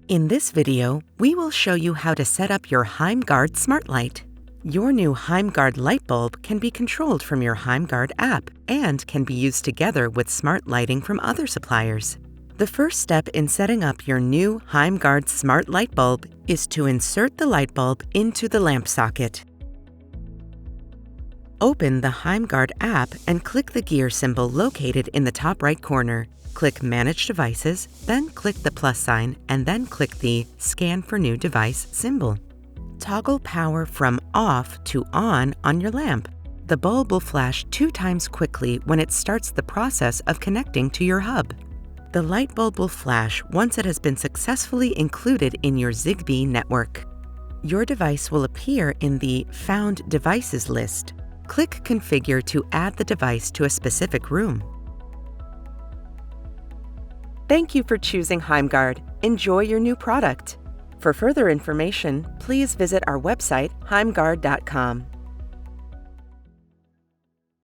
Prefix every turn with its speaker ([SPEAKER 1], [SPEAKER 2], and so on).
[SPEAKER 1] In this video, we will show you how to set up your Heimgard smart light. Your new Heimgard light bulb can be controlled from your Heimgard app and can be used together with smart lighting from other suppliers. The first step in setting up your new Heimgard smart light bulb is to insert the light bulb into the lamp socket. Open the Heimgard app and click the gear symbol located in the top right corner. Click Manage Devices, then click the plus sign, and then click the Scan for New Device symbol. Toggle power from off to on your lamp. The bulb will flash 2 times quickly when it starts the process of connecting to your hub. The light bulb will flash once it has been successfully included in your Zigbee network. Your device will appear in the Found Devices list. Click Configure to add the device to a specific room. Thank you for choosing Heimgard. Enjoy your new product. For further information, please visit our website, heimgard.com.